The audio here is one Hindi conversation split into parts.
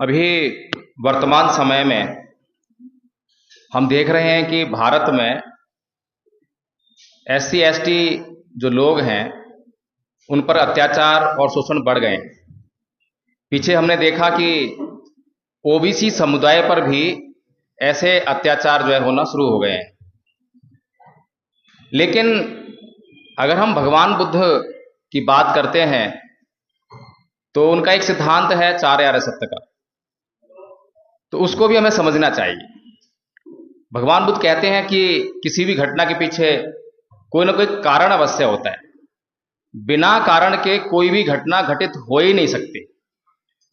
अभी वर्तमान समय में हम देख रहे हैं कि भारत में SC ST जो लोग हैं उन पर अत्याचार और शोषण बढ़ गए। पीछे हमने देखा कि OBC समुदाय पर भी ऐसे अत्याचार जो है होना शुरू हो गए हैं। लेकिन अगर हम भगवान बुद्ध की बात करते हैं तो उनका एक सिद्धांत है 4 आर्य सत्य का, तो उसको भी हमें समझना चाहिए। भगवान बुद्ध कहते हैं कि किसी भी घटना के पीछे कोई ना कोई कारण अवश्य होता है। बिना कारण के कोई भी घटना घटित हो ही नहीं सकती।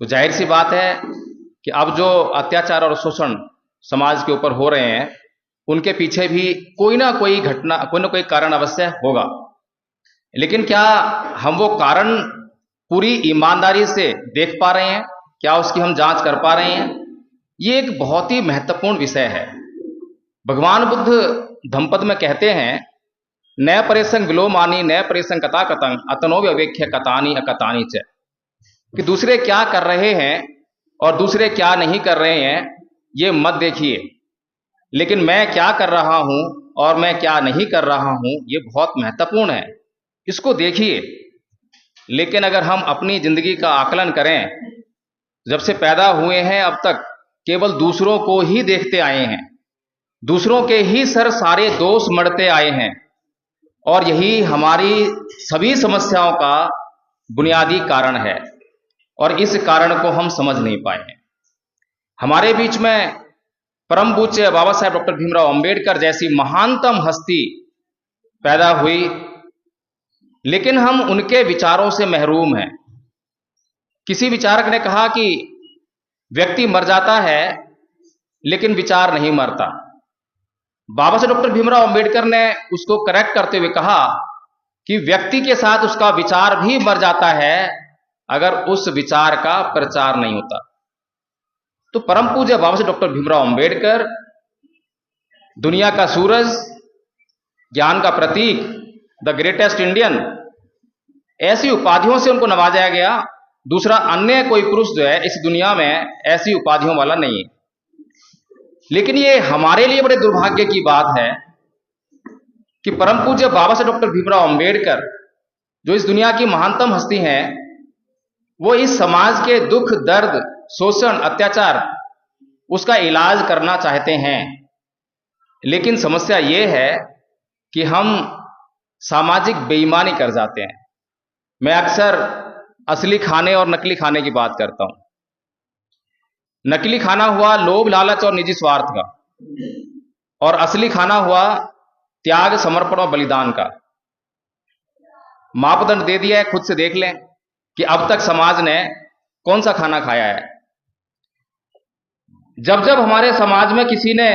तो जाहिर सी बात है कि अब जो अत्याचार और शोषण समाज के ऊपर हो रहे हैं उनके पीछे भी कोई ना कोई घटना, कोई ना कोई कारण अवश्य होगा। लेकिन क्या हम वो कारण पूरी ईमानदारी से देख पा रहे हैं? क्या उसकी हम जांच कर पा रहे हैं? ये एक बहुत ही महत्वपूर्ण विषय है। भगवान बुद्ध धम्मपद में कहते हैं, न परेसंग विलोमानी न परेसंग कथा कतंग अतनो व्यवेख्य कतानी अकतानी च, कि दूसरे क्या कर रहे हैं और दूसरे क्या नहीं कर रहे हैं ये मत देखिए, लेकिन मैं क्या कर रहा हूं और मैं क्या नहीं कर रहा हूं ये बहुत महत्वपूर्ण है, इसको देखिए। लेकिन अगर हम अपनी जिंदगी का आकलन करें, जब से पैदा हुए हैं अब तक केवल दूसरों को ही देखते आए हैं, दूसरों के ही सर सारे दोष मढ़ते आए हैं, और यही हमारी सभी समस्याओं का बुनियादी कारण है। और इस कारण को हम समझ नहीं पाए हैं। हमारे बीच में परम पूज्य बाबा साहेब डॉक्टर भीमराव अंबेडकर जैसी महानतम हस्ती पैदा हुई, लेकिन हम उनके विचारों से महरूम हैं। किसी विचारक ने कहा कि व्यक्ति मर जाता है लेकिन विचार नहीं मरता। बाबा साहेब डॉक्टर भीमराव अंबेडकर ने उसको करेक्ट करते हुए कहा कि व्यक्ति के साथ उसका विचार भी मर जाता है अगर उस विचार का प्रचार नहीं होता। तो परम पूज्य बाबा साहेब डॉक्टर भीमराव अंबेडकर दुनिया का सूरज, ज्ञान का प्रतीक, द ग्रेटेस्ट इंडियन, ऐसी उपाधियों से उनको नवाजा गया। दूसरा अन्य कोई पुरुष जो है इस दुनिया में ऐसी उपाधियों वाला नहीं है। लेकिन ये हमारे लिए बड़े दुर्भाग्य की बात है कि परम पूज्य बाबा साहेब डॉक्टर भीमराव अंबेडकर जो इस दुनिया की महानतम हस्ती हैं, वो इस समाज के दुख, दर्द, शोषण, अत्याचार उसका इलाज करना चाहते हैं। लेकिन समस्या ये है कि हम सामाजिक बेईमानी कर जाते हैं। मैं अक्सर असली खाने और नकली खाने की बात करता हूं। नकली खाना हुआ लोभ, लालच और निजी स्वार्थ का, और असली खाना हुआ त्याग, समर्पण और बलिदान का। मापदंड दे दिया है, खुद से देख लें कि अब तक समाज ने कौन सा खाना खाया है। जब जब हमारे समाज में किसी ने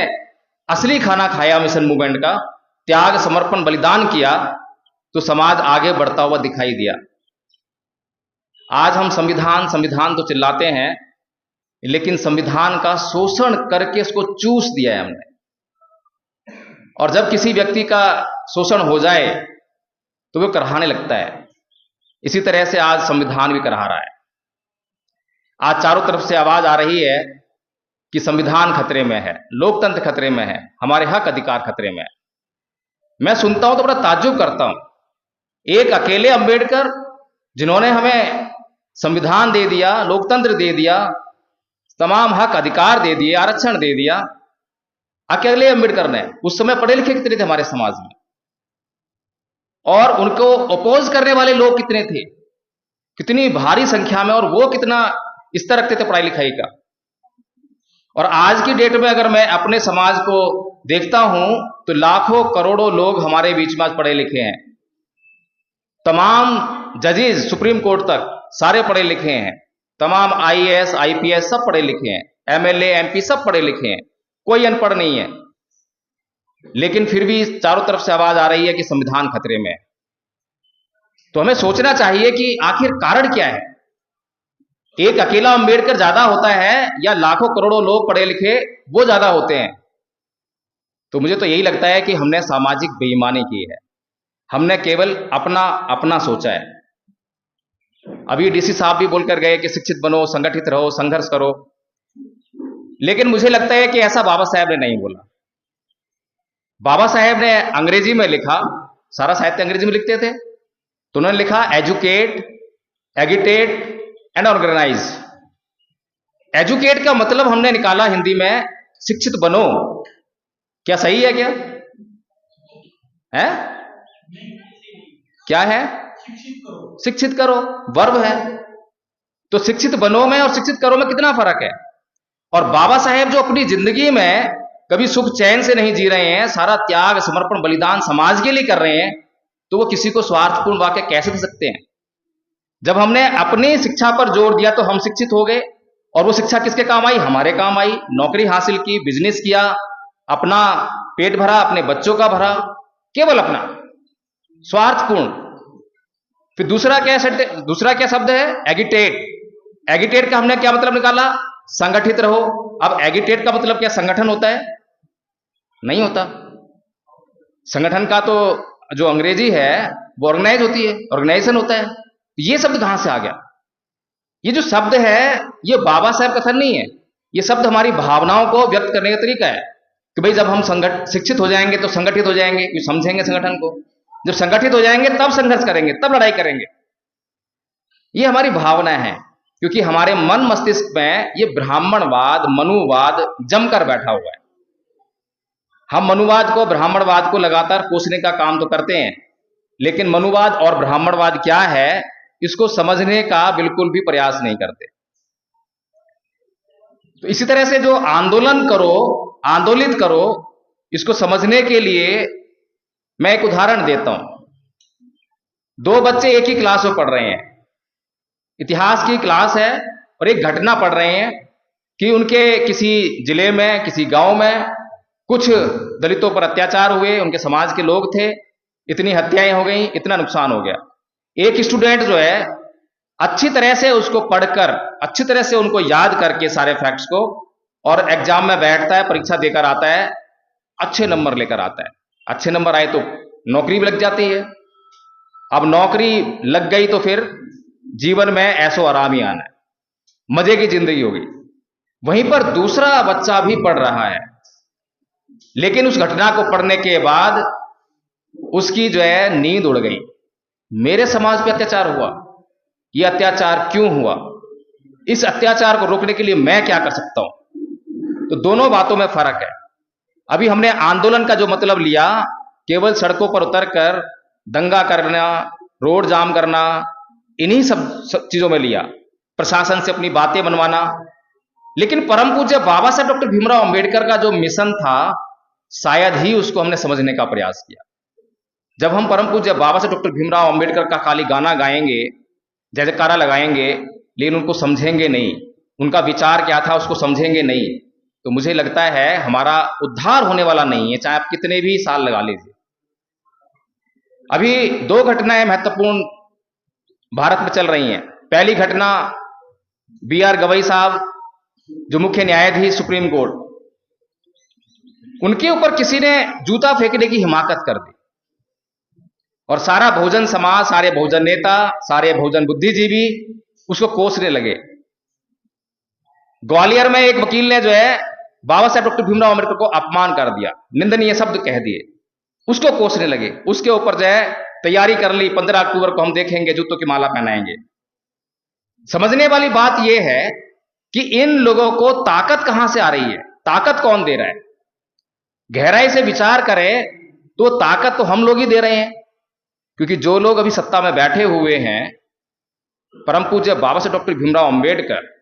असली खाना खाया, मिशन मूवमेंट का, त्याग, समर्पण, बलिदान किया, तो समाज आगे बढ़ता हुआ दिखाई दिया। आज हम संविधान संविधान तो चिल्लाते हैं, लेकिन संविधान का शोषण करके उसको चूस दिया है हमने। और जब किसी व्यक्ति का शोषण हो जाए तो वो कराहने लगता है। इसी तरह से आज संविधान भी कराह रहा है। आज चारों तरफ से आवाज आ रही है कि संविधान खतरे में है, लोकतंत्र खतरे में है, हमारे हक अधिकार खतरे में है। मैं सुनता हूं तो बड़ा ताज्जुब करता हूं। एक अकेले अंबेडकर जिन्होंने हमें संविधान दे दिया, लोकतंत्र दे दिया, तमाम हक अधिकार दे दिए, आरक्षण दे दिया, अकेले अंबेडकर ने। उस समय पढ़े लिखे कितने थे हमारे समाज में, और उनको अपोज करने वाले लोग कितने थे, कितनी भारी संख्या में, और वो कितना स्तर रखते थे पढ़ाई लिखाई का। और आज की डेट में अगर मैं अपने समाज को देखता हूं तो लाखों करोड़ों लोग हमारे बीच में आज पढ़े लिखे हैं। तमाम जजेस सुप्रीम कोर्ट तक सारे पढ़े लिखे हैं, तमाम IAS IPS सब पढ़े लिखे हैं, MLA MP सब पढ़े लिखे हैं, कोई अनपढ़ नहीं है। लेकिन फिर भी चारों तरफ से आवाज आ रही है कि संविधान खतरे में है। तो हमें सोचना चाहिए कि आखिर कारण क्या है। एक अकेला अंबेडकर ज्यादा होता है या लाखों करोड़ों लोग पढ़े लिखे वो ज्यादा होते हैं? तो मुझे तो यही लगता है कि हमने सामाजिक बेईमानी की है। हमने केवल अपना अपना सोचा है। अभी DC साहब भी बोलकर गए कि शिक्षित बनो, संगठित रहो, संघर्ष करो। लेकिन मुझे लगता है कि ऐसा बाबा साहेब ने नहीं बोला। बाबा साहेब ने अंग्रेजी में लिखा, सारा साहित्य अंग्रेजी में लिखते थे, तो उन्होंने लिखा एजुकेट, एगिटेट एंड ऑर्गेनाइज। एजुकेट का मतलब हमने निकाला हिंदी में शिक्षित बनो। क्या सही है क्या है? क्या है? शिक्षित करो, वर्ब है। तो शिक्षित बनो में और शिक्षित करो में कितना फर्क है। और बाबा साहेब जो अपनी जिंदगी में कभी सुख चैन से नहीं जी रहे हैं, सारा त्याग समर्पण बलिदान समाज के लिए कर रहे हैं, तो वो किसी को स्वार्थपूर्ण वाक्य कैसे दे सकते हैं? जब हमने अपनी शिक्षा पर जोर दिया तो हम शिक्षित हो गए, और वो शिक्षा किसके काम आई? हमारे काम आई। नौकरी हासिल की, बिजनेस किया, अपना पेट भरा, अपने बच्चों का भरा, केवल अपना, स्वार्थपूर्ण। फिर दूसरा क्या शब्द है? एगिटेट। एगिटेट का हमने क्या मतलब निकाला? संगठित रहो। अब एगिटेट का मतलब क्या संगठन होता है? नहीं होता। संगठन का तो जो अंग्रेजी है वो ऑर्गेनाइज होती है, ऑर्गेनाइजेशन होता है। ये शब्द कहां से आ गया? ये जो शब्द है ये बाबा साहेब कथन नहीं है, ये शब्द हमारी भावनाओं को व्यक्त करने का तरीका है कि भाई जब हम शिक्षित हो जाएंगे तो संगठित हो जाएंगे, क्यों समझेंगे संगठन को। जब संगठित हो जाएंगे तब संघर्ष करेंगे, तब लड़ाई करेंगे। ये हमारी भावना है, क्योंकि हमारे मन मस्तिष्क में ये ब्राह्मणवाद, मनुवाद जमकर बैठा हुआ है। हम मनुवाद को, ब्राह्मणवाद को लगातार कोसने का काम तो करते हैं, लेकिन मनुवाद और ब्राह्मणवाद क्या है इसको समझने का बिल्कुल भी प्रयास नहीं करते। तो इसी तरह से जो आंदोलन करो, आंदोलित करो, इसको समझने के लिए मैं एक उदाहरण देता हूं। दो बच्चे एक ही क्लास में पढ़ रहे हैं, इतिहास की क्लास है, और एक घटना पढ़ रहे हैं कि उनके किसी जिले में, किसी गांव में कुछ दलितों पर अत्याचार हुए, उनके समाज के लोग थे, इतनी हत्याएं हो गई, इतना नुकसान हो गया। एक स्टूडेंट जो है अच्छी तरह से उसको पढ़कर, अच्छी तरह से उनको याद करके सारे फैक्ट्स को, और एग्जाम में बैठता है, परीक्षा देकर आता है, अच्छे नंबर लेकर आता है। अच्छे नंबर आए तो नौकरी भी लग जाती है। अब नौकरी लग गई तो फिर जीवन में ऐसो आराम ही आना है, मजे की जिंदगी होगी। वहीं पर दूसरा बच्चा भी पढ़ रहा है, लेकिन उस घटना को पढ़ने के बाद उसकी जो है नींद उड़ गई। मेरे समाज पे अत्याचार हुआ, ये अत्याचार क्यों हुआ, इस अत्याचार को रोकने के लिए मैं क्या कर सकता हूं। तो दोनों बातों में फर्क है। अभी हमने आंदोलन का जो मतलब लिया, केवल सड़कों पर उतरकर दंगा करना, रोड जाम करना, इन्हीं सब चीजों में लिया, प्रशासन से अपनी बातें बनवाना। लेकिन परम पूज्य बाबा साहब डॉक्टर भीमराव अंबेडकर का जो मिशन था, शायद ही उसको हमने समझने का प्रयास किया। जब हम परम पूज्य बाबा साहब डॉक्टर भीमराव अंबेडकर का खाली गाना गाएंगे, जय जयकारा लगाएंगे, लेकिन उनको समझेंगे नहीं, उनका विचार क्या था उसको समझेंगे नहीं, तो मुझे लगता है हमारा उद्धार होने वाला नहीं है, चाहे आप कितने भी साल लगा लीजिए। अभी दो घटनाएं महत्वपूर्ण भारत में चल रही हैं। पहली घटना BR गवई साहब, जो मुख्य न्यायाधीश सुप्रीम कोर्ट, उनके ऊपर किसी ने जूता फेंकने की हिमाकत कर दी, और सारा बहुजन समाज, सारे बहुजन नेता, सारे बहुजन बुद्धिजीवी उसको कोसने लगे। ग्वालियर में एक वकील ने जो है बाबा साहेब डॉक्टर भीमराव अम्बेडकर को अपमान कर दिया, निंदनीय शब्द कह दिए, उसको कोसने लगे। उसके ऊपर जो है तैयारी कर ली, 15 अक्टूबर को हम देखेंगे, जूतों की माला पहनाएंगे। समझने वाली बात यह है कि इन लोगों को ताकत कहां से आ रही है, ताकत कौन दे रहा है। गहराई से विचार करें तो ताकत तो हम लोग ही दे रहे हैं, क्योंकि जो लोग अभी सत्ता में बैठे हुए हैं, परम पूज्य बाबा साहेब डॉक्टर भीमराव अंबेडकर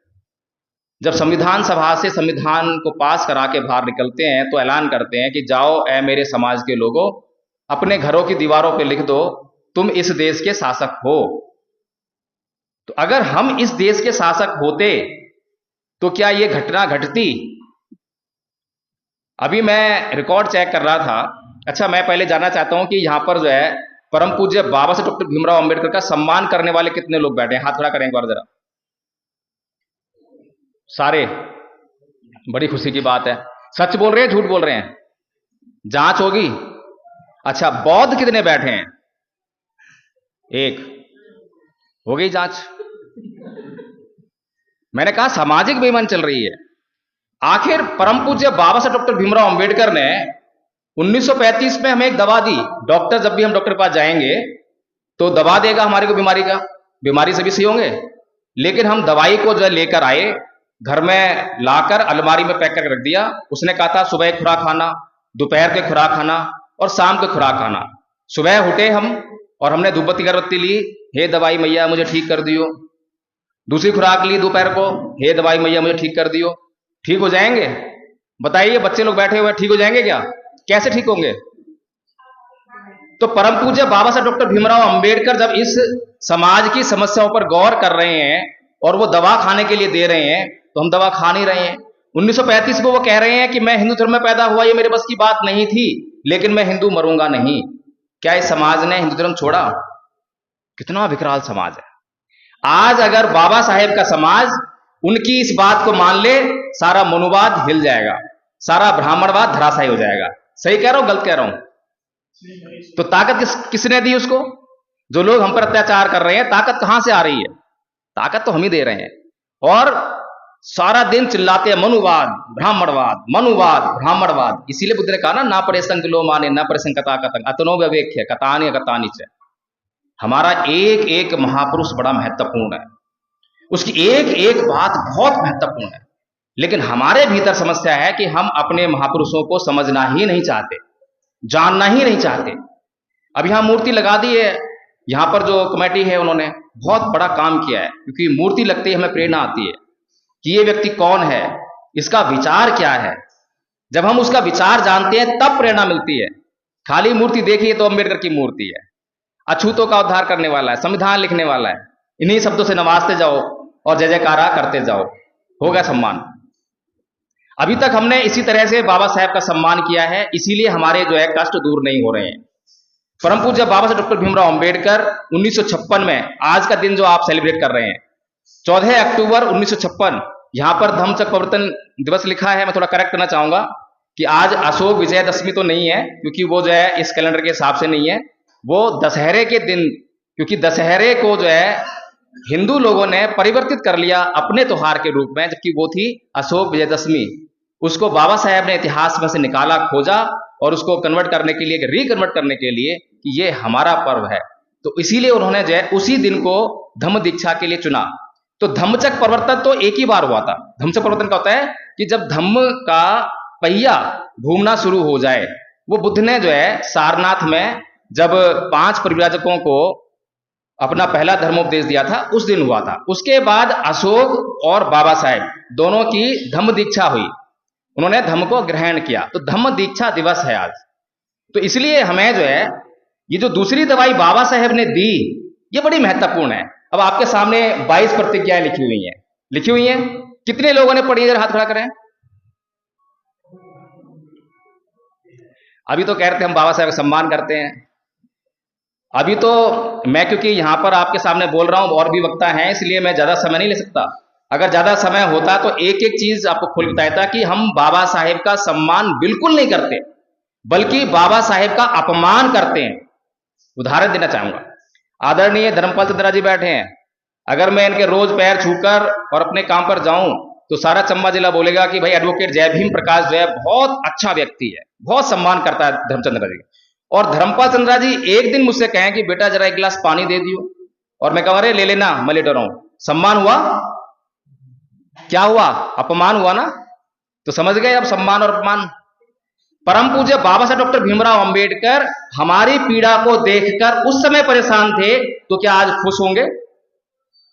जब संविधान सभा से संविधान को पास करा के बाहर निकलते हैं तो ऐलान करते हैं कि जाओ ऐ मेरे समाज के लोगों, अपने घरों की दीवारों पर लिख दो तुम इस देश के शासक हो। तो अगर हम इस देश के शासक होते तो क्या यह घटना घटती? अभी मैं रिकॉर्ड चेक कर रहा था। अच्छा, मैं पहले जानना चाहता हूं कि यहां पर जो है परम पूज्य बाबा साहेब डॉक्टर भीमराव अंबेडकर का सम्मान करने वाले कितने लोग बैठे हैं? हाथ खड़ा करें एक बार जरा। सारे? बड़ी खुशी की बात है। सच बोल रहे हैं, झूठ बोल रहे हैं? जांच होगी। अच्छा, बौद्ध कितने बैठे हैं? एक। हो गई जांच। मैंने कहा सामाजिक बेईमान चल रही है। आखिर परम पूज्य बाबा साहब डॉक्टर भीमराव अंबेडकर ने 1935 में हमें एक दवा दी। डॉक्टर, जब भी हम डॉक्टर के पास जाएंगे तो दवा देगा हमारे को बीमारी का, बीमारी से भी सही होंगे। लेकिन हम दवाई को जो है लेकर आए, घर में लाकर अलमारी में पैक करके रख दिया। उसने कहा था सुबह खुराक खाना, दोपहर के खुराक खाना और शाम के खुराक खाना। सुबह उठे हम और हमने धूपबत्ती अगरबत्ती ली, हे दवाई मैया मुझे ठीक कर दियो। दूसरी खुराक ली दोपहर को, हे दवाई मैया मुझे ठीक कर दियो। ठीक हो जाएंगे? बताइए, बच्चे लोग बैठे हुए ठीक हो जाएंगे क्या? कैसे ठीक होंगे? तो परम पूज्य बाबा साहब डॉक्टर भीमराव अंबेडकर जब इस समाज की समस्याओं पर गौर कर रहे हैं और वो दवा खाने के लिए दे रहे हैं, तो हम दवा खा नहीं रहे हैं। 1935 में वो कह रहे हैं कि मैं हिंदू धर्म में पैदा हुआ, ये मेरे बस की बात नहीं थी, लेकिन मैं हिंदू मरूंगा नहीं। क्या इस समाज ने हिंदू धर्म छोड़ा? कितना विकराल समाज है। आज अगर बाबा साहेब का समाज उनकी इस बात को मान ले, सारा मनुवाद हिल जाएगा, सारा ब्राह्मणवाद धराशायी हो जाएगा। सही कह रहा हूं, गलत कह रहा हूं? तो ताकत किसने दी उसको? जो लोग हम पर अत्याचार कर रहे हैं, ताकत कहां से आ रही है? ताकत तो हम ही दे रहे हैं। और सारा दिन चिल्लाते हैं मनुवाद, ब्राह्मणवाद, मनुवाद, ब्राह्मणवाद। इसीलिए बुद्ध ने कहा ना परे संकलो माने न परे संकता कतंग अतनो व्यवेक्य कतानि कतानि च। हमारा एक एक महापुरुष बड़ा महत्वपूर्ण है, उसकी एक एक बात बहुत महत्वपूर्ण है। लेकिन हमारे भीतर समस्या है कि हम अपने महापुरुषों को समझना ही नहीं चाहते, जानना ही नहीं चाहते। अब यहां मूर्ति लगा दी है, यहां पर जो कमेटी है उन्होंने बहुत बड़ा काम किया है, क्योंकि मूर्ति लगती है हमें प्रेरणा आती है कि ये व्यक्ति कौन है, इसका विचार क्या है। जब हम उसका विचार जानते हैं तब प्रेरणा मिलती है। खाली मूर्ति देखिए तो अंबेडकर की मूर्ति है, अछूतों का उद्धार करने वाला है, संविधान लिखने वाला है। इन्हीं शब्दों से नवाजते जाओ और जय जयकारा करते जाओ, होगा सम्मान। अभी तक हमने इसी तरह से बाबा साहेब का सम्मान किया है, इसीलिए हमारे जो है कष्ट दूर नहीं हो रहे हैं। परम पूज्य बाबा साहेब डॉक्टर भीमराव अंबेडकर 1956 में, आज का दिन जो आप सेलिब्रेट कर रहे हैं 14 अक्टूबर 1956, यहां पर धम्मचक्र प्रवर्तन दिवस लिखा है। मैं थोड़ा करेक्ट करना चाहूंगा कि आज अशोक विजयदशमी तो नहीं है, क्योंकि वो जो है इस कैलेंडर के हिसाब से नहीं है, वो दशहरे के दिन, क्योंकि दशहरे को जो है हिंदू लोगों ने परिवर्तित कर लिया अपने त्योहार के रूप में, जबकि वो थी अशोक विजयदशमी। उसको बाबा साहेब ने इतिहास में से निकाला, खोजा और उसको कन्वर्ट करने के लिए, रिकन्वर्ट करने के लिए कि ये हमारा पर्व है। तो इसीलिए उन्होंने जो है उसी दिन को धम्म दीक्षा के लिए चुना। तो धम्मचक्र प्रवर्तन तो एक ही बार हुआ था। धम्मचक्र प्रवर्तन का होता है कि जब धम्म का पहिया घूमना शुरू हो जाए, वो बुद्ध ने जो है सारनाथ में जब 5 परिव्राजकों को अपना पहला धर्मोपदेश दिया था, उस दिन हुआ था। उसके बाद अशोक और बाबा साहेब दोनों की धम्म दीक्षा हुई, उन्होंने धम्म को ग्रहण किया। तो धम्म दीक्षा दिवस है आज। तो इसलिए हमें जो है ये जो दूसरी दवाई बाबा साहेब ने दी, ये बड़ी महत्वपूर्ण है। अब आपके सामने 22 प्रतिज्ञाएं लिखी हुई हैं। कितने लोगों ने पढ़ी? हाथ खड़ा करें। अभी तो कह रहे थे हम बाबा साहेब का सम्मान करते हैं। अभी तो मैं, क्योंकि यहां पर आपके सामने बोल रहा हूं, और भी वक्ता हैं, इसलिए मैं ज्यादा समय नहीं ले सकता। अगर ज्यादा समय होता तो एक एक चीज आपको खुल बताता कि हम बाबा साहेब का सम्मान बिल्कुल नहीं करते, बल्कि बाबा साहेब का अपमान करते हैं। उदाहरण देना चाहूंगा। आदरणीय धर्मपाल चंद्रा जी बैठे हैं, अगर मैं इनके रोज पैर छूकर और अपने काम पर जाऊं तो सारा चंबा जिला बोलेगा कि भाई एडवोकेट जय भीम प्रकाश जो है बहुत अच्छा व्यक्ति है, बहुत सम्मान करता है धर्मचंद्रा जी। और धर्मपाल चंद्रा जी एक दिन मुझसे कहें कि बेटा जरा एक गिलास पानी दे दियो, और मैं कहूं अरे ले लेना, मैं लेट रहा हूं। सम्मान हुआ? क्या हुआ? अपमान हुआ ना। तो समझ गए अब सम्मान और अपमान। परम पूज्य बाबा साहब डॉक्टर भीमराव अंबेडकर हमारी पीड़ा को देखकर उस समय परेशान थे, तो क्या आज खुश होंगे?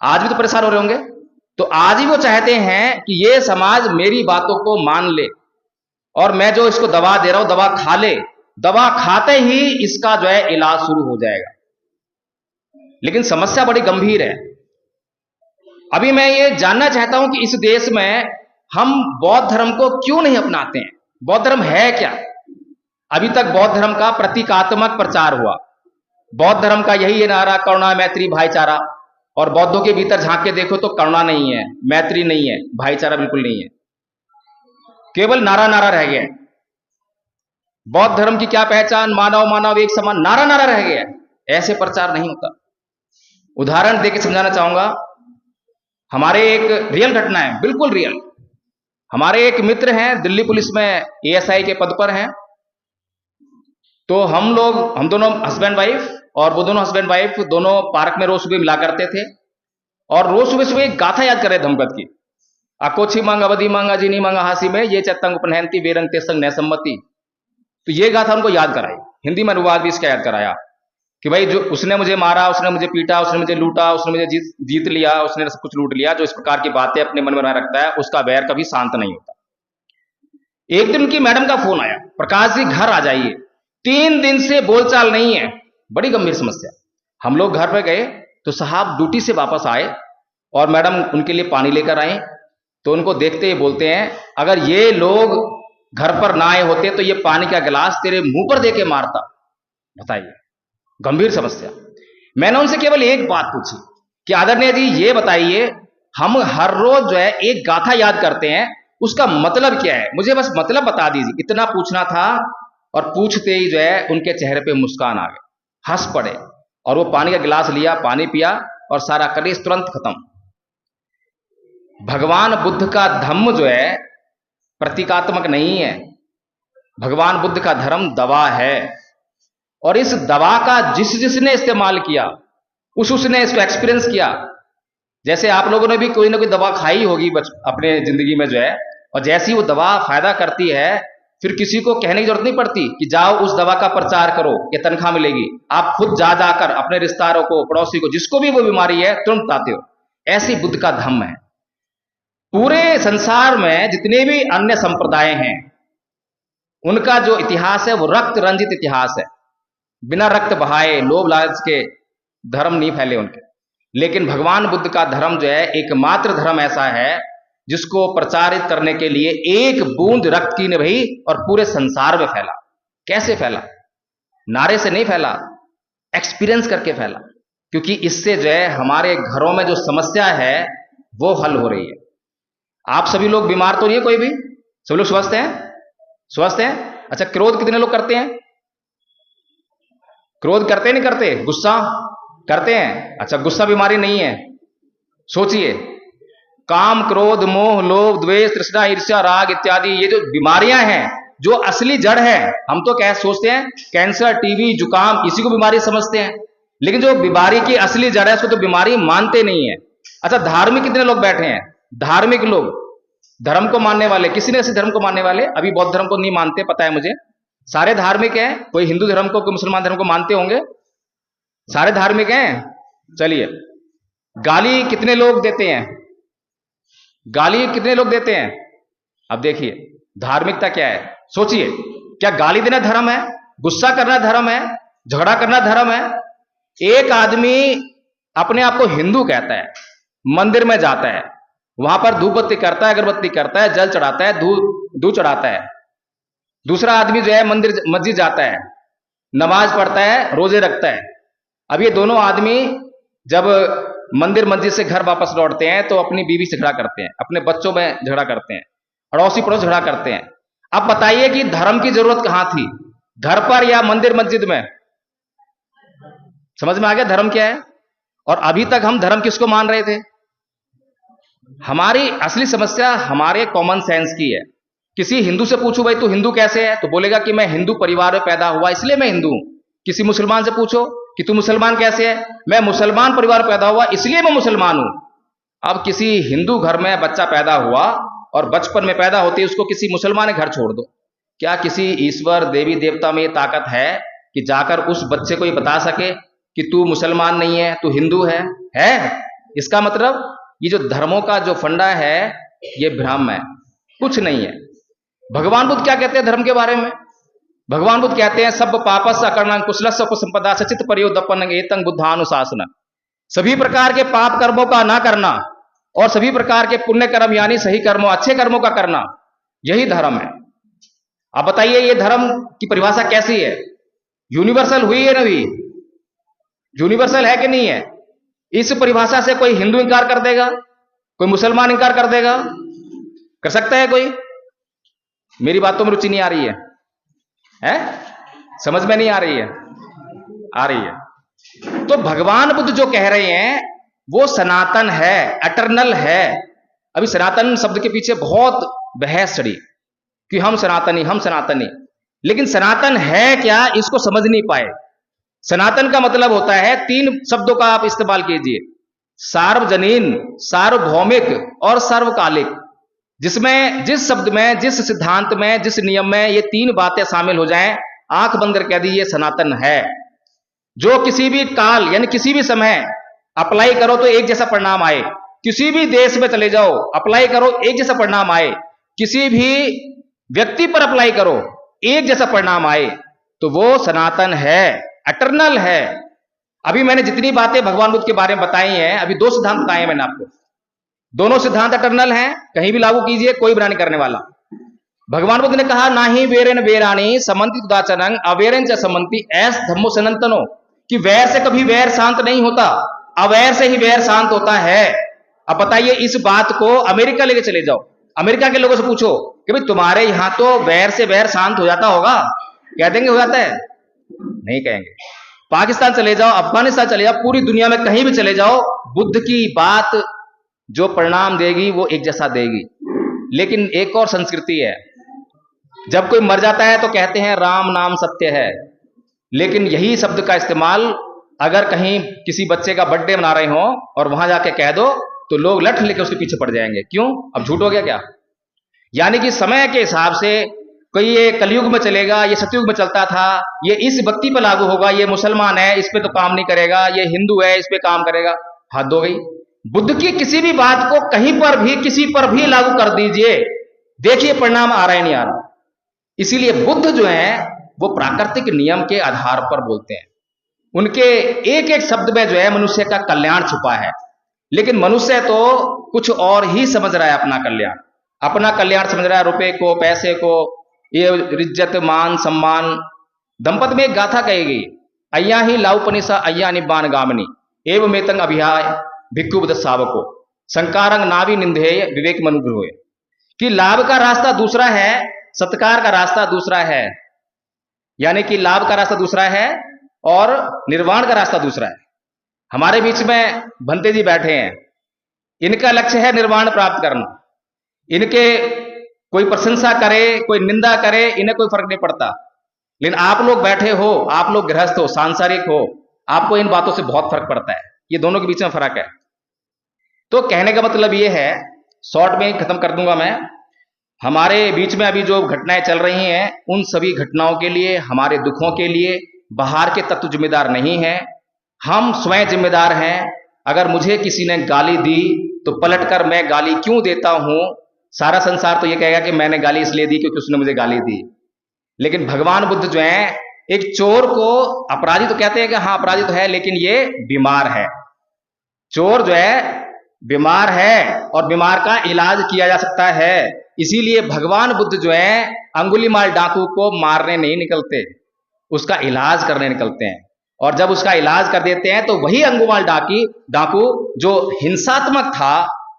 आज भी तो परेशान हो रहे होंगे। तो आज ही वो चाहते हैं कि ये समाज मेरी बातों को मान ले, और मैं जो इसको दवा दे रहा हूं दवा खा ले। दवा खाते ही इसका जो है इलाज शुरू हो जाएगा। लेकिन समस्या बड़ी गंभीर है। अभी मैं ये जानना चाहता हूं कि इस देश में हम बौद्ध धर्म को क्यों नहीं अपनाते हैं? बौद्ध धर्म है क्या? अभी तक बौद्ध धर्म का प्रतीकात्मक प्रचार हुआ। बौद्ध धर्म का यही है नारा, करुणा मैत्री भाईचारा। और बौद्धों के भीतर झांक के देखो तो करुणा नहीं है, मैत्री नहीं है, भाईचारा बिल्कुल नहीं है, केवल नारा नारा रह गया। बौद्ध धर्म की क्या पहचान? मानव मानव एक समान, नारा नारा रह गया। ऐसे प्रचार नहीं होता। उदाहरण देकर समझाना चाहूंगा। हमारे एक रियल घटना है, बिल्कुल रियल। हमारे एक मित्र हैं, दिल्ली पुलिस में एएसआई के पद पर हैं। तो हम दोनों हस्बैंड वाइफ, और वो दोनों हस्बैंड वाइफ दोनों पार्क में रोज सुबह मिला करते थे, और रोज सुबह सुबह एक गाथा याद कर रहे थे धम्मपद की। अकोछी मांग अवधि मांगा जिनी मांगा हासी में ये चतंग उपनहंती वेरंग तेसंग नैसम्मति। तो ये गाथा उनको याद कराई, हिंदी में अनुवाद भी इसका याद कराया कि भाई जो उसने मुझे मारा, उसने मुझे पीटा, उसने मुझे लूटा, उसने मुझे जीत लिया, उसने सब कुछ लूट लिया, जो इस प्रकार की बातें अपने मन में बनाए रखता है उसका वैर कभी शांत नहीं होता। एक दिन उनकी मैडम का फोन आया, प्रकाश जी घर आ जाइए, 3 दिन से बोलचाल नहीं है, बड़ी गंभीर समस्या। हम लोग घर पे गए तो साहब ड्यूटी से वापस आए और मैडम उनके लिए पानी लेकर आए। तो उनको देखते ही बोलते हैं, अगर ये लोग घर पर ना आए होते तो ये पानी का गिलास तेरे मुंह पर देके मारता। बताइए, गंभीर समस्या। मैंने उनसे केवल एक बात पूछी कि आदरणीय जी ये बताइए, हम हर रोज जो है एक गाथा याद करते हैं, उसका मतलब क्या है, मुझे बस मतलब बता दीजिए। इतना पूछना था और पूछते ही जो है उनके चेहरे पे मुस्कान आ गई, हंस पड़े और वो पानी का गिलास लिया, पानी पिया और सारा कलेश तुरंत खत्म। भगवान बुद्ध का धम्म जो है प्रतीकात्मक नहीं है, भगवान बुद्ध का धर्म दवा है, और इस दवा का जिसने इस्तेमाल किया उसने इसको एक्सपीरियंस किया। जैसे आप लोगों ने भी कोई ना कोई दवा खाई होगी अपने जिंदगी में जो है, और जैसी वो दवा फायदा करती है फिर किसी को कहने की जरूरत नहीं पड़ती कि जाओ उस दवा का प्रचार करो या तनख्वाह मिलेगी। आप खुद जा जाकर अपने रिश्तेदारों को, पड़ोसी को, जिसको भी वो बीमारी है तुरंत बताते हो। ऐसी बुद्ध का धम्म है। पूरे संसार में जितने भी अन्य संप्रदाय हैं उनका जो इतिहास है वो रक्त रंजित इतिहास है, बिना रक्त बहाए लोभ लालच के धर्म नहीं फैले उनके। लेकिन भगवान बुद्ध का धर्म जो है एकमात्र धर्म ऐसा है जिसको प्रचारित करने के लिए एक बूंद रक्त की नहीं बही और पूरे संसार में फैला। कैसे फैला? नारे से नहीं फैला, एक्सपीरियंस करके फैला। क्योंकि इससे जो है हमारे घरों में जो समस्या है वो हल हो रही है। आप सभी लोग बीमार तो नहीं है कोई भी? सभी लोग स्वस्थ हैं? स्वस्थ हैं? अच्छा, क्रोध कितने लोग करते हैं? क्रोध करते नहीं करते? गुस्सा करते हैं? अच्छा, गुस्सा बीमारी नहीं है। सोचिए, काम, क्रोध, मोह, लोभ, द्वेष, तृष्णा, ईर्ष्या, राग इत्यादि ये जो बीमारियां हैं, जो असली जड़ है, हम तो क्या सोचते हैं कैंसर, टीबी, जुकाम, इसी को बीमारी समझते हैं, लेकिन जो बीमारी की असली जड़ है उसको तो बीमारी मानते नहीं है। अच्छा, धार्मिक कितने लोग बैठे हैं? धार्मिक लोग, धर्म को मानने वाले, किसी न किसी धर्म को मानने वाले, अभी बौद्ध धर्म को नहीं मानते पता है मुझे, सारे धार्मिक हैं। कोई हिंदू धर्म को, कोई मुसलमान धर्म को मानते होंगे, सारे धार्मिक हैं। चलिए, गाली कितने लोग देते हैं? गाली कितने लोग देते हैं? अब देखिए धार्मिकता क्या है, सोचिए, क्या गाली देना धर्म है? गुस्सा करना धर्म है? झगड़ा करना धर्म है? एक आदमी अपने आप को हिंदू कहता है, मंदिर में जाता है, वहां पर धूप बत्ती करता है, अगरबत्ती करता है, जल चढ़ाता है, दूध चढ़ाता है। दूसरा आदमी जो है मंदिर मस्जिद जाता है, नमाज पढ़ता है, रोजे रखता है। अब ये दोनों आदमी जब मंदिर मस्जिद से घर वापस लौटते हैं तो अपनी बीवी से झगड़ा करते हैं, अपने बच्चों में झगड़ा करते हैं, अड़ोसी पड़ोस झगड़ा करते हैं। अब बताइए कि धर्म की जरूरत कहां थी, घर पर या मंदिर मस्जिद में? समझ में आ गया धर्म क्या है? और अभी तक हम धर्म किसको मान रहे थे? हमारी असली समस्या हमारे कॉमन सेंस की है। किसी हिंदू से पूछो भाई तू हिंदू कैसे है, तो बोलेगा कि मैं हिंदू परिवार में पैदा हुआ इसलिए मैं हिंदू हूं। किसी मुसलमान से पूछो कि तू मुसलमान कैसे है, मैं मुसलमान परिवार पैदा हुआ इसलिए मैं मुसलमान हूं। अब किसी हिंदू घर में बच्चा पैदा हुआ और बचपन में पैदा होते ही उसको किसी मुसलमान के घर छोड़ दो, क्या किसी ईश्वर देवी देवता में ये ताकत है कि जाकर उस बच्चे को ये बता सके कि तू मुसलमान नहीं है, तू हिंदू है? इसका मतलब ये जो धर्मों का जो फंडा है ये भ्रम है, कुछ नहीं है। भगवान बुद्ध क्या कहते हैं धर्म के बारे में? भगवान बुद्ध कहते हैं सब पापस अकर्णं कुशलस्य उपसंपदा सचित पर्योदपन्न एतं बुद्धानुशासन। सभी प्रकार के पाप कर्मों का ना करना और सभी प्रकार के पुण्य कर्म यानी सही कर्मों, अच्छे कर्मों का करना, यही धर्म है। अब बताइए ये धर्म की परिभाषा कैसी है? यूनिवर्सल हुई है ना? हुई? यूनिवर्सल है कि नहीं है? इस परिभाषा से कोई हिंदू इंकार कर देगा, कोई मुसलमान इंकार कर देगा? कर सकता है कोई? मेरी बातों में रुचि नहीं आ रही है? समझ में नहीं आ रही है? आ रही है। तो भगवान बुद्ध जो कह रहे हैं वो सनातन है, एटर्नल है। अभी सनातन शब्द के पीछे बहुत बहस चढ़ी कि हम सनातनी, हम सनातनी। लेकिन सनातन है क्या, इसको समझ नहीं पाए। सनातन का मतलब होता है, 3 शब्दों का आप इस्तेमाल कीजिए, सार्वजनीन, सार्वभौमिक और सर्वकालिक। जिसमें, जिस शब्द में, जिस सिद्धांत में, जिस नियम में ये 3 बातें शामिल हो जाएं, आंख बंद कर कह दी ये सनातन है। जो किसी भी काल यानी किसी भी समय अप्लाई करो तो एक जैसा परिणाम आए, किसी भी देश में चले जाओ अप्लाई करो एक जैसा परिणाम आए, किसी भी व्यक्ति पर अप्लाई करो एक जैसा परिणाम आए, तो वो सनातन है, एटर्नल है। अभी मैंने जितनी बातें भगवान बुद्ध के बारे में बताई हैं, अभी 2 सिद्धांत बताए हैं मैंने आपको, दोनों सिद्धांत एटर्नल हैं, कहीं भी लागू कीजिए, कोई बुरा नहीं करने वाला। भगवान बुद्ध ने कहा, ना ही वेरेन वेराणी समन्ति तुदाचनंग अवेरन च समन्ति ऐस धम्मो सनातनो, कि वैर से कभी वैर शांत नहीं होता, अवैर से ही वैर शांत होता है। अब बताइए, इस बात को अमेरिका लेके चले जाओ, अमेरिका के लोगों से पूछो कि भाई तुम्हारे यहां तो वैर से वैर शांत हो जाता होगा, कह देंगे हो जाता है? नहीं कहेंगे। पाकिस्तान चले जाओ, अफगानिस्तान चले जाओ, पूरी दुनिया में कहीं भी चले जाओ, बुद्ध की बात जो परिणाम देगी वो एक जैसा देगी। लेकिन एक और संस्कृति है, जब कोई मर जाता है तो कहते हैं राम नाम सत्य है, लेकिन यही शब्द का इस्तेमाल अगर कहीं किसी बच्चे का बर्थडे मना रहे हो और वहां जाके कह दो तो लोग लठ लेके उसके पीछे पड़ जाएंगे। क्यों? अब झूठ हो गया क्या? यानी कि समय के हिसाब से कोई ये कलयुग में चलेगा, ये सतयुग में चलता था, ये इस व्यक्ति पर लागू होगा, ये मुसलमान है इस पे तो काम नहीं करेगा, ये हिंदू है इस पे काम करेगा। हद हो गई। बुद्ध की किसी भी बात को कहीं पर भी किसी पर भी लागू कर दीजिए, देखिए परिणाम आ रहा है नहीं आ रहा। इसीलिए बुद्ध जो है वो प्राकृतिक नियम के आधार पर बोलते हैं। उनके एक एक शब्द में जो है मनुष्य का कल्याण छुपा है, लेकिन मनुष्य तो कुछ और ही समझ रहा है। अपना कल्याण समझ रहा है, रुपए को, पैसे को, ये इज्जत मान सम्मान। दंपत में एक गाथा कही गई, अय्या ही लाउपनिसा अय्या निब्बान गामनी एवं मेतंग अभिहाय भिक्खु बुद्ध सावको संकारंग नावी निंदेय विवेक मनुग्रह, कि लाभ का रास्ता दूसरा है, सत्कार का रास्ता दूसरा है। यानी कि लाभ का रास्ता दूसरा है और निर्वाण का रास्ता दूसरा है। हमारे बीच में भंते जी बैठे हैं, इनका लक्ष्य है निर्वाण प्राप्त करना। इनके कोई प्रशंसा करे, कोई निंदा करे, इन्हें कोई फर्क नहीं पड़ता। लेकिन आप लोग बैठे हो, आप लोग गृहस्थ हो, सांसारिक हो, आपको इन बातों से बहुत फर्क पड़ता है। ये दोनों के बीच में फर्क है। तो कहने का मतलब ये है, शॉर्ट में खत्म कर दूंगा मैं, हमारे बीच में अभी जो घटनाएं चल रही हैं, उन सभी घटनाओं के लिए, हमारे दुखों के लिए बाहर के तत्व जिम्मेदार नहीं है, हम स्वयं जिम्मेदार हैं। अगर मुझे किसी ने गाली दी तो पलटकर मैं गाली क्यों देता हूं, सारा संसार तो ये कहेगा कि मैंने गाली इसलिए दी क्योंकि उसने मुझे गाली दी। लेकिन भगवान बुद्ध जो है, एक चोर को अपराधी तो कहते हैं कि हाँ अपराधी तो है, लेकिन ये बीमार है। चोर जो है बीमार है और बीमार का इलाज किया जा सकता है। इसीलिए भगवान बुद्ध जो है अंगुलीमाल डाकू को मारने नहीं निकलते, उसका इलाज करने निकलते हैं। और जब उसका इलाज कर देते हैं तो वही अंगुलीमाल डाकू जो हिंसात्मक था,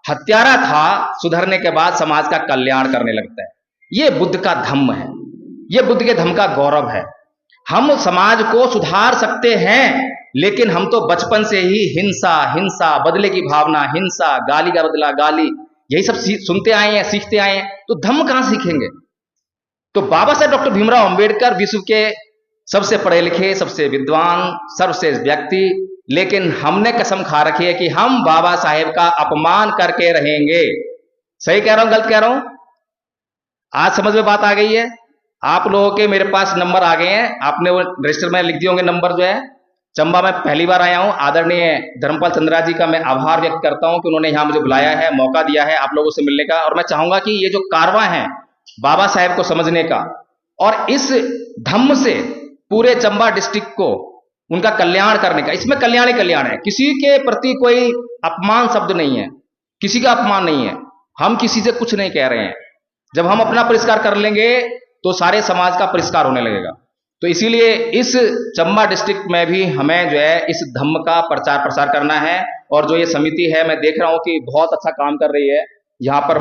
हत्यारा था, सुधरने के बाद समाज का कल्याण करने लगता है। ये बुद्ध का धम्म है, ये बुद्ध के धम्म का गौरव है। हम समाज को सुधार सकते हैं, लेकिन हम तो बचपन से ही हिंसा, बदले की भावना, हिंसा, गाली का बदला गाली, यही सब सुनते आए हैं, सीखते आए हैं, तो धम्म कहां सीखेंगे? तो बाबा साहेब डॉक्टर भीमराव अंबेडकर विश्व के सबसे पढ़े लिखे, सबसे विद्वान, सर्वश्रेष्ठ व्यक्ति, लेकिन हमने कसम खा रखी है कि हम बाबा साहेब का अपमान करके रहेंगे। सही कह रहा हूं, गलत कह रहा हूं? आज समझ में बात आ गई है? आप लोगों के मेरे पास नंबर आ गए हैं, आपने वो रजिस्टर में लिख दिए होंगे नंबर जो है। चंबा में पहली बार आया हूं, आदरणीय धर्मपाल चंद्रा जी का मैं आभार व्यक्त करता हूं कि उन्होंने यहां मुझे बुलाया है, मौका दिया है आप लोगों से मिलने का। और मैं चाहूंगा कि ये जो कारवां है बाबा साहेब को समझने का और इस धम्म से पूरे चंबा डिस्ट्रिक्ट को उनका कल्याण करने का, इसमें कल्याण ही कल्याण है। किसी के प्रति कोई अपमान शब्द नहीं है, किसी का अपमान नहीं है, हम किसी से कुछ नहीं कह रहे हैं। जब हम अपना परिष्कार कर लेंगे तो सारे समाज का परिष्कार होने लगेगा। तो इसीलिए इस चंबा डिस्ट्रिक्ट में भी हमें जो है इस धम्म का प्रचार प्रसार करना है। और जो ये समिति है, मैं देख रहा हूं कि बहुत अच्छा काम कर रही है, यहाँ पर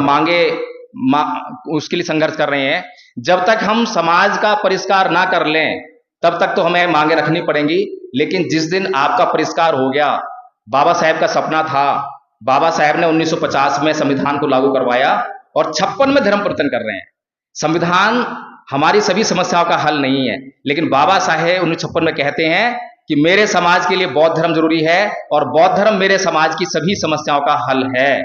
उसके लिए संघर्ष कर रहे हैं। जब तक हम समाज का परिष्कार ना कर लें तब तक तो हमें मांगे रखनी पड़ेंगी। लेकिन जिस दिन आपका परिष्कार हो गया, बाबा साहेब का सपना था, बाबा साहेब ने 1950 में संविधान को लागू करवाया और 56 में धर्म परिवर्तन कर रहे हैं। संविधान हमारी सभी समस्याओं का हल नहीं है, लेकिन बाबा साहेब 1956 में कहते हैं कि मेरे समाज के लिए बौद्ध धर्म जरूरी है और बौद्ध धर्म मेरे समाज की सभी समस्याओं का हल है।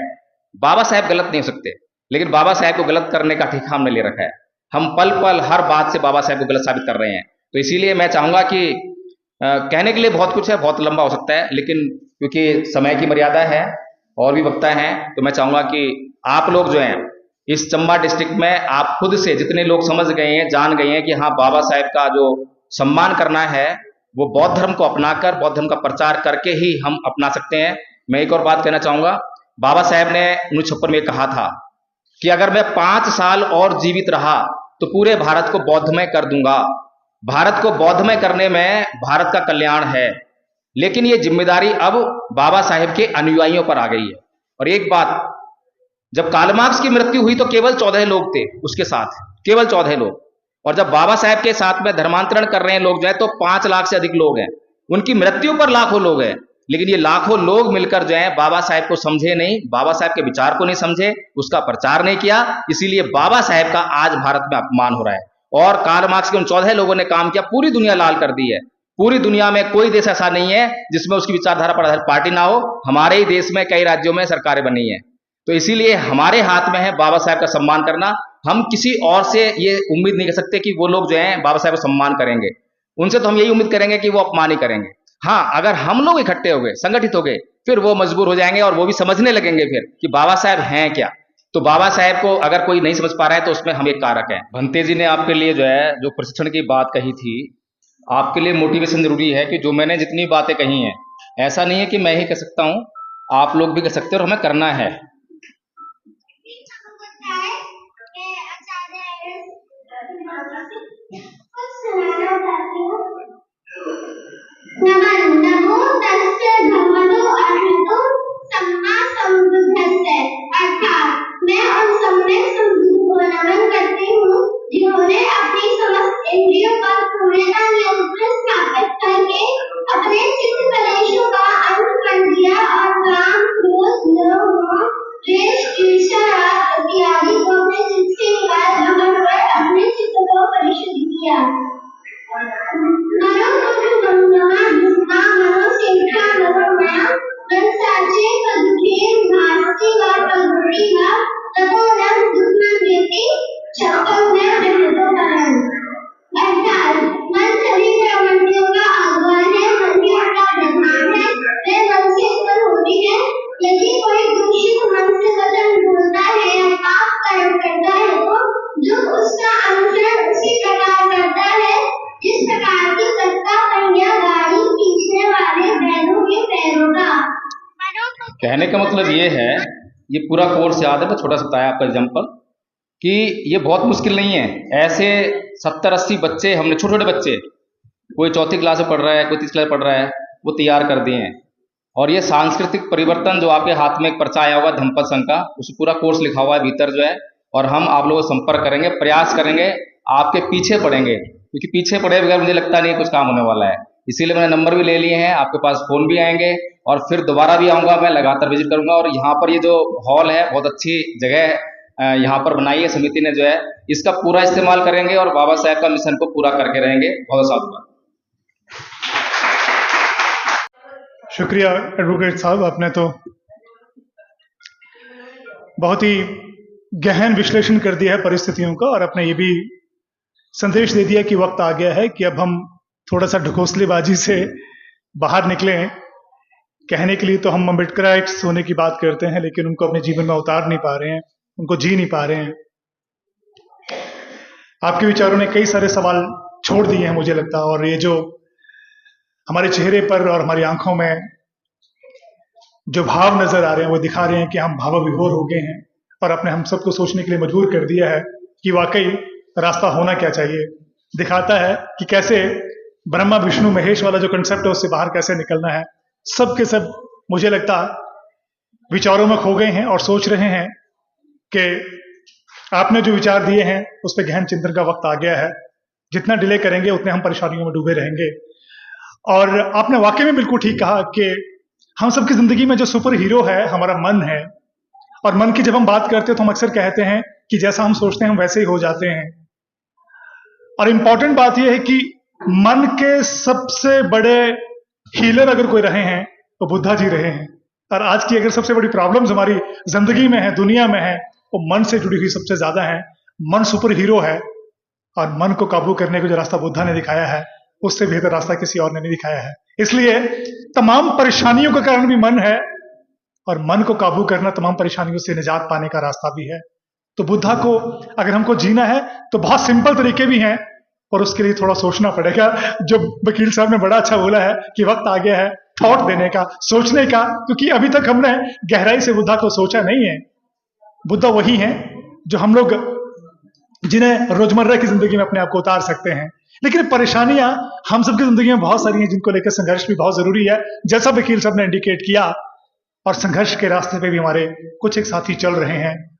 बाबा साहेब गलत नहीं हो सकते, लेकिन बाबा साहेब को गलत करने का ठेका हमने ले रखा है। हम पल पल हर बात से बाबा साहेब को गलत साबित कर रहे हैं। तो इसीलिए मैं चाहूंगा कि कहने के लिए बहुत कुछ है, बहुत लंबा हो सकता है, लेकिन क्योंकि समय की मर्यादा है और भी वक्ता हैं, तो मैं चाहूंगा कि आप लोग जो हैं इस चंबा डिस्ट्रिक्ट में आप खुद से जितने लोग समझ गए हैं, जान गए हैं कि हाँ बाबा साहेब का जो सम्मान करना है वो बौद्ध धर्म को अपनाकर, बौद्ध धर्म का प्रचार करके ही हम अपना सकते हैं। मैं एक और बात कहना चाहूंगा, बाबा साहेब ने 1956 में कहा था कि अगर मैं 5 साल और जीवित रहा तो पूरे भारत को बौद्धमय कर दूंगा। भारत को बौद्धमय करने में भारत का कल्याण है, लेकिन ये जिम्मेदारी अब बाबा साहेब के अनुयायियों पर आ गई है। और एक बात, जब कार्ल मार्क्स की मृत्यु हुई तो केवल 14 लोग थे उसके साथ, केवल 14 लोग, और जब बाबा साहेब के साथ में धर्मांतरण कर रहे हैं लोग जो है तो 5 लाख से अधिक लोग हैं। उनकी मृत्यु पर लाखों लोग हैं, लेकिन ये लाखों लोग मिलकर जो है बाबा साहेब को समझे नहीं, बाबा साहेब के विचार को नहीं समझे, उसका प्रचार नहीं किया। इसीलिए बाबा साहेब का आज भारत में अपमान हो रहा है। और कार्ल मार्क्स के उन 14 लोगों ने काम किया, पूरी दुनिया लाल कर दी है। पूरी दुनिया में कोई देश ऐसा नहीं है जिसमें उसकी विचारधारा पर आधारित पार्टी ना हो। हमारे ही देश में कई राज्यों में सरकारें बनी है। तो इसीलिए हमारे हाथ में है बाबा साहेब का सम्मान करना। हम किसी और से ये उम्मीद नहीं कर सकते कि वो लोग जो हैं बाबा साहेब का सम्मान करेंगे। उनसे तो हम यही उम्मीद करेंगे कि वो अपमान ही करेंगे। हाँ, अगर हम लोग इकट्ठे हो गए, संगठित हो गए, फिर वो मजबूर हो जाएंगे और वो भी समझने लगेंगे फिर कि बाबा साहेब हैं क्या। तो बाबा साहेब को अगर कोई नहीं समझ पा रहा है तो उसमें हम एक कारक है। भंते जी ने आपके लिए जो है जो प्रशिक्षण की बात कही थी, आपके लिए मोटिवेशन जरूरी है कि जो मैंने जितनी बातें कही हैं, ऐसा नहीं है कि मैं ही कर सकता हूं, आप लोग भी कर सकते हैं और हमें करना है। नमो तस्य भगवतो अरहतो सम्मा संबुद्धस्य। अर्थात मैं उन सम्यक संबुद्ध को नमन करती हूँ जिन्होंने अपनी समस्त इंद्रियों पर पूर्णता नियंत्रण स्थापित करके अपने चित्त कलेशों का अंत कर दिया और काम, क्रोध, लोभ, द्वेष, ईर्ष्या, राग इत्यादि को अपने चित्त से निकाल भगवान अपने चित्त को परिशुद्ध किया। यदि कोई दूषित मन से वचन बोलता है या पाप कर्म करता है तो जो उसका अनुसरण उसी प्रकार करता है जिस प्रकार की सत्ता पहिया गाड़ी खींचने वाले बैलों के पैरों का। कहने का मतलब ये है, ये पूरा कोर्स याद है, तो छोटा सा बताया आपका एग्जाम्पल कि ये बहुत मुश्किल नहीं है। ऐसे 70-80 बच्चे हमने, छोटे छोटे बच्चे, कोई 4th क्लास में पढ़ रहा है, कोई 3rd क्लास में पढ़ रहा है, वो तैयार कर दिए हैं। और ये सांस्कृतिक परिवर्तन जो आपके हाथ में एक पर्चा आया होगा धम्मपद संघ का, उस पूरा कोर्स लिखा हुआ है भीतर जो है। और हम आप लोगों को संपर्क करेंगे, प्रयास करेंगे, आपके पीछे पड़ेंगे, क्योंकि पीछे पड़े बगैर मुझे लगता नहीं कुछ काम होने वाला है। इसीलिए मैंने नंबर भी ले लिए हैं, आपके पास फोन भी आएंगे और फिर दोबारा भी आऊँगा, मैं लगातार विजिट करूँगा। और यहाँ पर ये जो हॉल है बहुत अच्छी जगह यहाँ पर बनाई है समिति ने जो है, इसका पूरा इस्तेमाल करेंगे और बाबा साहेब का मिशन को पूरा करके रहेंगे। बहुत साधुवाद। शुक्रिया एडवोकेट साहब, आपने तो बहुत ही गहन विश्लेषण कर दिया है परिस्थितियों का और आपने ये भी संदेश दे दिया कि वक्त आ गया है कि अब हम थोड़ा सा ढकोसलेबाजी से बाहर निकलें। कहने के लिए तो हम अम्बेडकराइट्स होने की बात करते हैं, लेकिन उनको अपने जीवन में उतार नहीं पा रहे हैं, उनको जी नहीं पा रहे हैं। आपके विचारों ने कई सारे सवाल छोड़ दिए हैं मुझे लगता है, और ये जो हमारे चेहरे पर और हमारी आंखों में जो भाव नजर आ रहे हैं वो दिखा रहे हैं कि हम भावविभोर हो गए हैं और अपने हम सबको सोचने के लिए मजबूर कर दिया है कि वाकई रास्ता होना क्या चाहिए। दिखाता है कि कैसे ब्रह्मा विष्णु महेश वाला जो कंसेप्ट है उससे बाहर कैसे निकलना है। सब के सब मुझे लगता विचारों में खो गए हैं और सोच रहे हैं कि आपने जो विचार दिए हैं उस पर गहन चिंतन का वक्त आ गया है। जितना डिले करेंगे उतने हम परेशानियों में डूबे रहेंगे। और आपने वाकई में बिल्कुल ठीक कहा कि हम सबकी जिंदगी में जो सुपर हीरो है हमारा मन है, और मन की जब हम बात करते हैं तो हम अक्सर कहते हैं कि जैसा हम सोचते हैं हम वैसे ही हो जाते हैं। और इंपॉर्टेंट बात यह है कि मन के सबसे बड़े हीलर अगर कोई रहे हैं तो बुद्धा जी रहे हैं। और आज की अगर सबसे बड़ी प्रॉब्लम्स हमारी जिंदगी में है, दुनिया में है, वो मन से जुड़ी हुई सबसे ज्यादा है। मन सुपर हीरो है और मन को काबू करने का जो रास्ता बुद्धा ने दिखाया है उससे बेहतर रास्ता किसी और ने नहीं दिखाया है। इसलिए तमाम परेशानियों का कारण भी मन है और मन को काबू करना तमाम परेशानियों से निजात पाने का रास्ता भी है। तो बुद्धा को अगर हमको जीना है तो बहुत सिंपल तरीके भी हैं और उसके लिए थोड़ा सोचना पड़ेगा। जो वकील साहब ने बड़ा अच्छा बोला है कि वक्त आ गया है थॉट देने का, सोचने का, क्योंकि अभी तक हमने गहराई से बुद्धा को सोचा नहीं है। बुद्धा वही हैं जो हम लोग जिन्हें रोजमर्रा की जिंदगी में अपने आप को उतार सकते हैं। लेकिन परेशानियां हम सबकी जिंदगी में बहुत सारी हैं जिनको लेकर संघर्ष भी बहुत जरूरी है, जैसा वकील साहब ने इंडिकेट किया। और संघर्ष के रास्ते पे भी हमारे कुछ एक साथी चल रहे हैं